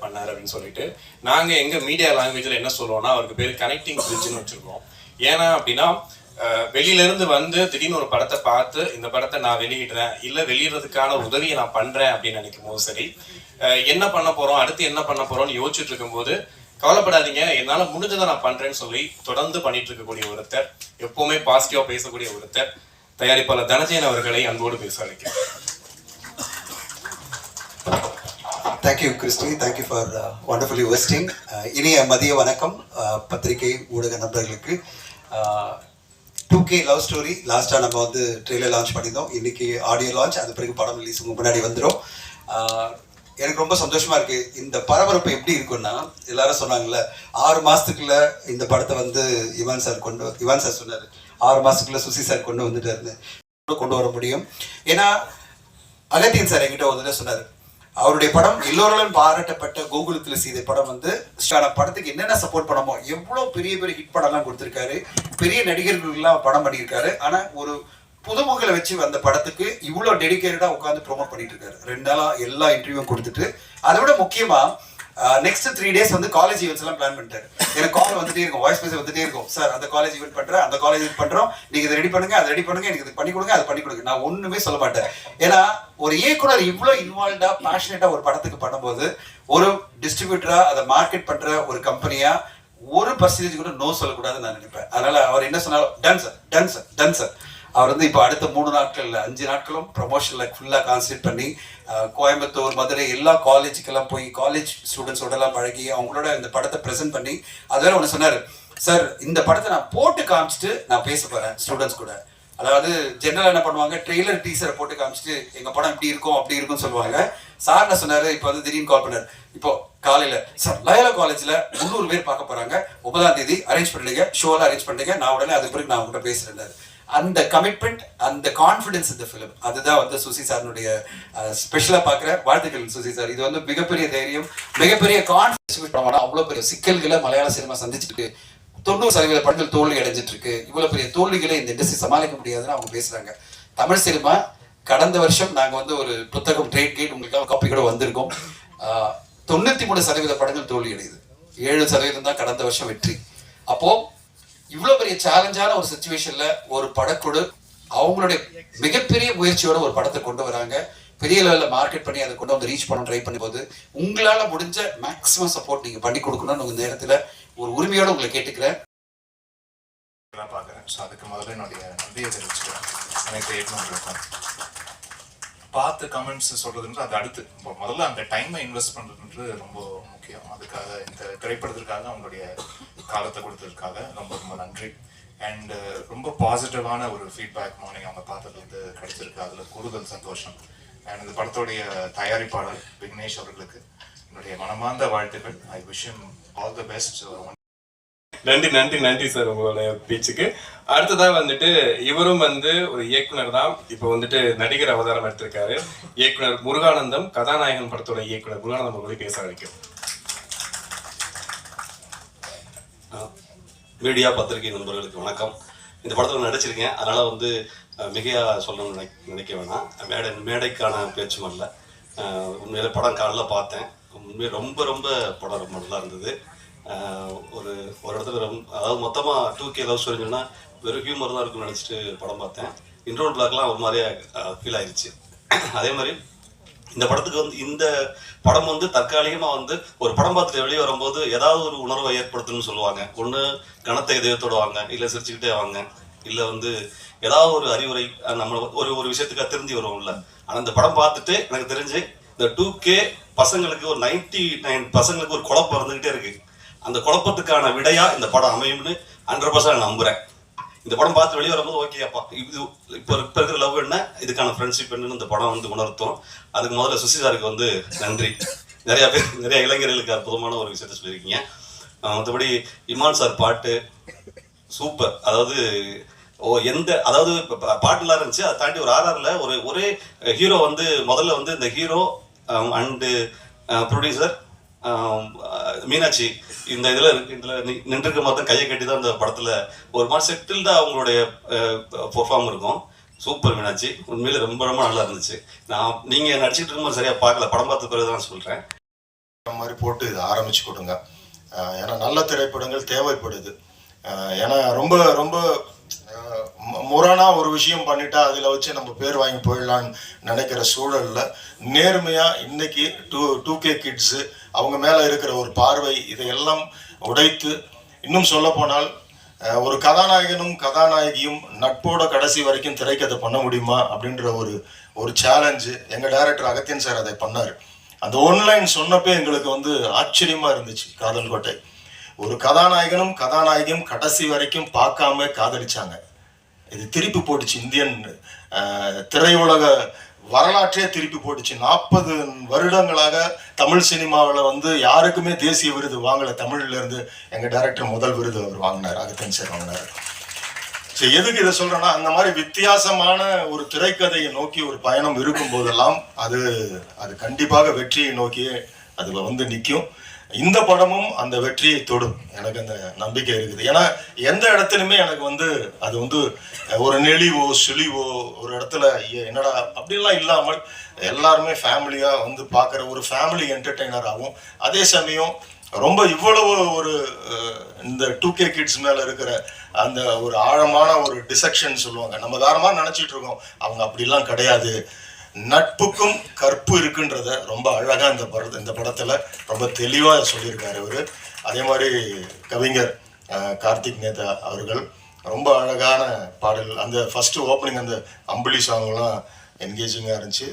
பண்ணாரு அப்படின்னு சொல்லிட்டு நாங்கள் எங்கள் மீடியா லாங்குவேஜில் என்ன சொல்லுவோம்னா அவருக்கு பேர் கனெக்டிங் பிரிட்ஜ்னு வச்சுருக்கோம். ஏன்னா அப்படின்னா வெளியிலேருந்து வந்து திடீர்னு ஒரு படத்தை பார்த்து இந்த படத்தை நான் வெளியிடுறேன் இல்லை வெளியிடுறதுக்கான உதவியை நான் பண்ணுறேன் அப்படின்னு நினைக்கும் போது சரி, என்ன பண்ண போகிறோம் அடுத்து என்ன பண்ண போகிறோம்னு யோசிச்சுட்டு இருக்கும்போது கவலைப்படாதீங்க என்னால் முடிஞ்சதை நான் பண்ணுறேன்னு சொல்லி தொடர்ந்து பண்ணிட்டு இருக்கக்கூடிய ஒருத்தர், எப்போவுமே பாசிட்டிவாக பேசக்கூடிய ஒருத்தர், தயாரிப்பாளர் தனஜயன் அவர்களை அன்போடு பேச அழைக்கிறேன். Thank you, Christy. Thank you for wonderfully hosting. இனிய மதிய வணக்கம் பத்திரிகை ஊடக நண்பர்களுக்கு. 2K லவ் ஸ்டோரி லாஸ்ட்டாக நம்ம வந்து ட்ரெய்லர் லான்ச் பண்ணியிருந்தோம். இன்னைக்கு ஆடியோ லான்ச், அது பிறகு படம் ரிலீஸ் உங்கள் முன்னாடி வந்துடும். எனக்கு ரொம்ப சந்தோஷமா இருக்கு. இந்த பரபரப்பு எப்படி இருக்குன்னா, எல்லாரும் சொன்னாங்கல்ல 6 மாசத்துக்குள்ள இந்த படத்தை வந்து இவான் சார் சொன்னார் 6 மாசத்துக்குள்ள சுசி சார் கொண்டு வந்துட்டாருன்னு. கொண்டு வர முடியும். ஏன்னா அகத்தியன் சார் என்கிட்ட வந்து சொன்னார், அவருடைய படம் எல்லோராலும் பாராட்டப்பட்ட கோகுலத்தில் செய்த படம் வந்து படத்துக்கு என்னென்ன சப்போர்ட் பண்ணமோ எவ்வளோ பெரிய பெரிய ஹிட் படம்லாம் கொடுத்துருக்காரு, பெரிய நடிகர்கள்லாம் படம் பண்ணியிருக்காரு. ஆனால் ஒரு புதுமுகலை வச்சு வந்த படத்துக்கு இவ்வளோ டெடிக்கேட்டடாக உட்காந்து ப்ரொமோட் பண்ணிட்டு இருக்காரு. 2 நாளா எல்லா இன்டர்வியூவும் கொடுத்துட்டு, அதை விட முக்கியமாக நெக்ஸ்ட் 3 days வந்து காலேஜ் ஈவெண்ட்ஸ் எல்லாம் பிளான் பண்ணிட்டாரு. எனக்கு கால் வந்துட்டே இருக்கும், வாய்ஸ் மெசேஜ் வந்துட்டே இருக்கும், சார் அந்த காலேஜ் ஈவெண்ட் பண்ணுறேன், அந்த காலேஜ் ஈவெண்ட் பண்ணுறோம், நீங்கள் இதை ரெடி பண்ணுங்க, அதை ரெடி பண்ணுங்க, எனக்கு இது பண்ணி கொடுங்க, அதை பண்ணி கொடுங்க. நான் ஒன்றுமே சொல்ல மாட்டேன். ஏன்னா ஒரு இயக்குனர் இவ்வளோ இன்வால்வ்டாக பேஷனேட்டாக ஒரு படத்துக்கு பண்ணும்போது, ஒரு டிஸ்ட்ரிபியூட்டராக அதை மார்க்கெட் பண்ணுற ஒரு கம்பெனியாக 1% கூட நோ சொல்லக்கூடாதுன்னு நான் நினைப்பேன். அதனால அவர் என்ன சொன்னாலும் done sir done sir done sir. அவர் வந்து இப்போ அடுத்த 3 நாட்கள் 5 நாட்களும் ப்ரொமோஷனில் ஃபுல்லாக கான்சன்ட்ரேட் பண்ணி கோயம்புத்தூர் மதுரை எல்லா காலேஜுக்கெல்லாம் போய் காலேஜ் ஸ்டூடெண்ட்ஸோடலாம் பழகி அவங்களோட இந்த படத்தை ப்ரெசென்ட் பண்ணி, அதுவரை ஒன்று சொன்னார், சார் இந்த படத்தை நான் போட்டு காமிச்சிட்டு நான் பேச போகிறேன் ஸ்டூடெண்ட்ஸ் கூட. அதாவது ஜென்ரலாக என்ன பண்ணுவாங்க, ட்ரெய்லர் டீசரை போட்டு காமிச்சிட்டு எங்கள் படம் இப்படி இருக்கும் அப்படி இருக்கும்னு சொல்லுவாங்க. சார் என்ன சொன்னார், இப்போ வந்து திடீர்னு கால் பண்ணார், இப்போ காலையில் சார் லயோலா காலேஜில் 300 பேர் பார்க்க போகிறாங்க, 9ஆம் தேதி அரேஞ்ச் பண்ணுறீங்க, ஷோலாம் அரேஞ்ச் பண்ணுறீங்க, நான் உடனே அதுக்கு பிறகு நான் உங்கள்கிட்ட பேசுகிறேன். அந்த கமிட்மெண்ட், அந்த கான்ஃபிடன்ஸ் இந்த ஃபிலிம், அதுதான் வந்து சுசி சார்னுடைய ஸ்பெஷலாக பார்க்குற வாழ்த்துக்கள் சுசி சார். இது வந்து மிகப்பெரிய தைரியம், மிகப்பெரிய கான்ஃபிடன்ஸ் பண்ண. அவ்வளோ பெரிய சிக்கல்களை மலையாள சினிமா சந்திச்சுட்டு 90% படங்கள் தோல்வி அடைஞ்சிட்டு இருக்கு. இவ்வளோ பெரிய தோல்விகளை இந்த இண்டஸ்ட்ரி சமாளிக்க முடியாதுன்னு அவங்க பேசுறாங்க. தமிழ் சினிமா கடந்த வருஷம் நாங்கள் வந்து ஒரு புத்தகம் ட்ரேட் கேட் உங்களுக்காக காப்பி கூட வந்திருக்கோம். 93% படங்கள் தோல்வி அடையுது, 7% தான் கடந்த வருஷம் வெற்றி. அப்போ இவ்வளோ பெரிய சேலஞ்சான ஒரு சுச்சுவேஷன்ல ஒரு படக்குழு அவங்களுடைய மிகப்பெரிய முயற்சியோட ஒரு படத்தை கொண்டு வராங்க. பெரிய லெவலில் மார்க்கெட் பண்ணி அதை கொண்டு வந்து ரீச் பண்ண ட்ரை பண்ணும் போது உங்களால் முடிஞ்ச மேக்ஸிமம் சப்போர்ட் நீங்கள் பண்ணி கொடுக்கணும்னு உங்கள் நேரத்தில் ஒரு உரிமையோடு உங்களை கேட்டுக்கிறேன். பார்க்குறேன். ஸோ அதுக்கு முதல்ல என்னுடைய நன்றியை தெரிவிச்சுக்கிறேன். எனக்கு ஏற்கனவே பார்த்து கமெண்ட்ஸ் சொல்றதுன்றது அது அடுத்து. முதல்ல அந்த டைமை இன்வெஸ்ட் பண்ணுறதுன்றது ரொம்ப முக்கியம். அதுக்காக இந்த திரைப்படத்திற்காக அவங்களுடைய காலத்தை கொடுத்ததுக்காக ரொம்ப ரொம்ப நன்றி. அண்ட் ரொம்ப பாசிட்டிவான ஒரு ஃபீட்பேக் மார்னிங் அவங்க பார்த்தது வந்து கிடைச்சிருக்கு. அதில் கூடுதல் சந்தோஷம். அண்ட் இந்த படத்துடைய தயாரிப்பாளர் விக்னேஷ் அவர்களுக்கு என்னுடைய மனமார்ந்த வாழ்த்துக்கள். I wish him all the best. நன்றி நன்றி நன்றி சார் உங்களோட பேச்சுக்கு. அடுத்ததாக வந்துட்டு இவரும் வந்து ஒரு இயக்குனர் தான், இப்போ வந்துட்டு நடிகர் அவதாரம் எடுத்திருக்காரு. இயக்குனர் முருகானந்தம், கதாநாயகன் படத்தோட இயக்குனர் முருகானந்தம் அவர்களை பேச அழைக்கும். மீடியா பத்திரிகை நண்பர்களுக்கு வணக்கம். இந்த படத்தில் நடிச்சிருக்கேன், அதனால வந்து மிகையாக சொல்லணும்னு நினைக்க வேணாம். மேடைக்கான பேச்சும் அல்ல. உண்மையில படம் காலையில் பார்த்தேன். உண்மையை ரொம்ப ரொம்ப படம் ரொம்ப நல்லா இருந்தது. ஒரு இடத்துல அதாவது மொத்தமாக 2K லவ் ஸ்டோரிங்கன்னா வெறும் ஹியூமர் தான் இருக்குன்னு நினச்சிட்டு படம் பார்த்தேன். இன்ட்ரோல் பிளாக்லாம் ஒரு மாதிரியா ஃபீல் ஆயிடுச்சு. அதே மாதிரி இந்த படத்துக்கு வந்து இந்த படம் வந்து தற்காலிகமாக வந்து ஒரு படம் பார்த்துட்டு வெளியே வரும்போது ஏதாவது ஒரு உணர்வை ஏற்படுத்துன்னு சொல்லுவாங்க. ஒன்று கனத்த இதயத்தோடு வாங்க, இல்லை சிரிச்சுக்கிட்டே வாங்க, இல்லை வந்து ஏதாவது ஒரு அறிவுரை நம்ம ஒரு விஷயத்துக்காக திருந்தி வருவோம்ல. ஆனால் இந்த படம் பார்த்துட்டு எனக்கு தெரிஞ்சு இந்த 2K பசங்களுக்கு ஒரு 99 பசங்களுக்கு ஒரு குழப்பம் இருந்துகிட்டே இருக்கு. அந்த குழப்பத்துக்கான விடையா இந்த படம் அமையும்னு 100% நம்புறேன். இந்த படம் பார்த்து வெளியே வரும்போது ஓகே அப்பா இது இப்போ இருக்கிற லவ் என்ன, இதுக்கான ஃப்ரெண்ட்ஷிப் என்னன்னு இந்த படம் வந்து உணர்த்தும். அதுக்கு முதல்ல சுசி சாருக்கு வந்து நன்றி. நிறைய இளைஞர்களுக்கு அற்புதமான ஒரு விஷயத்த சொல்லியிருக்கீங்க. மற்றபடி இமான் சார் பாட்டு சூப்பர். அதாவது அதாவது பாட்டுலாம் இருந்துச்சு, அதை தாண்டி ஒரு RRல ஒரே ஹீரோ வந்து முதல்ல வந்து இந்த ஹீரோ அண்டு ப்ரொடியூசர் மீனாட்சி இந்த இதில் நின்றுருக்க மாதிரி தான் கையை கட்டி தான் இந்த படத்தில் ஒரு மாதிரி செட்டில்டாக அவங்களுடைய பெர்ஃபார்ம் இருக்கும். சூப்பர் மீனாட்சி, உண்மையிலே ரொம்ப ரொம்ப நல்லா இருந்துச்சு. நீங்கள் நடிச்சிட்டு இருக்கும்போது சரியாக பார்க்கல, படம் பார்த்த பிறகு தான் சொல்கிறேன். இந்த மாதிரி போட்டு இது ஆரம்பிச்சு கொடுங்க. ஏன்னா நல்ல திரைப்படங்கள் தேவைப்படுது. ஏன்னா ரொம்ப ரொம்ப முரணா ஒரு விஷயம் பண்ணிட்டா அதில் வச்சு நம்ம பேர் வாங்கி போயிடலான்னு நினைக்கிற சூழல்ல நேர்மையா இன்னைக்கு 2K கிட்ஸு அவங்க மேல இருக்கிற ஒரு பார்வை இதையெல்லாம் உடைத்து, இன்னும் சொல்ல போனால் ஒரு கதாநாயகனும் கதாநாயகியும் நட்போட கடைசி வரைக்கும் திரைக்கதை பண்ண முடியுமா அப்படின்ற ஒரு சேலஞ்சு எங்க டைரக்டர் அகத்தியன் சார் அதை பண்ணாரு. அந்த ஒன்லைன் சொன்னப்பே எங்களுக்கு வந்து ஆச்சரியமா இருந்துச்சு. காதல் கோட்டை ஒரு கதாநாயகனும் கதாநாயகியும் கடைசி வரைக்கும் பார்க்காம காதலிச்சாங்க. இது திருப்பி போட்டுச்சு, இந்தியன் திரையுலக வரலாற்றே திருப்பி போட்டுச்சு. 40 வருடங்களாக தமிழ் சினிமாவில் வந்து யாருக்குமே தேசிய விருது வாங்கலை. தமிழ்ல இருந்து எங்க டைரக்டர் முதல் விருது அவர் வாங்கினார், அகத்தியன் சார் வாங்கினார். சரி, எதுக்கு இதை சொல்றேன்னா, அந்த மாதிரி வித்தியாசமான ஒரு திரைக்கதையை நோக்கி ஒரு பயணம் இருக்கும் போதெல்லாம் அது கண்டிப்பாக வெற்றியை நோக்கியே அது வந்து நிற்கும். இந்த படமும் அந்த வெற்றியை தொடும், எனக்கு அந்த நம்பிக்கை இருக்குது. ஏன்னா எந்த இடத்துலையுமே எனக்கு வந்து அது வந்து ஒரு நெளிவோ சுழிவோ ஒரு இடத்துல என்னடா அப்படிலாம் இல்லாமல் எல்லாருமே ஃபேமிலியா வந்து பார்க்குற ஒரு ஃபேமிலி என்டர்டெய்னராகவும், அதே சமயம் ரொம்ப இவ்வளவு ஒரு இந்த 2K கிட்ஸ் மேல இருக்கிற அந்த ஒரு ஆழமான ஒரு டிசெக்ஷன் சொல்லுவாங்க. நம்ம தாரமாக நினைச்சிட்டு இருக்கோம், அவங்க அப்படிலாம் கிடையாது. நட்புக்கும் கற்பு இருக்குன்றத ரொம்ப அழகா இந்த படத்துல ரொம்ப தெளிவா சொல்லியிருக்காரு அவரு. அதே மாதிரி கவிஞர் கார்த்திக் நேதா அவர்கள் ரொம்ப அழகான பாடல், அந்த ஃபர்ஸ்ட் ஓப்பனிங் அந்த அம்புலி சாங்லாம் என்கேஜிங்கா இருந்துச்சு.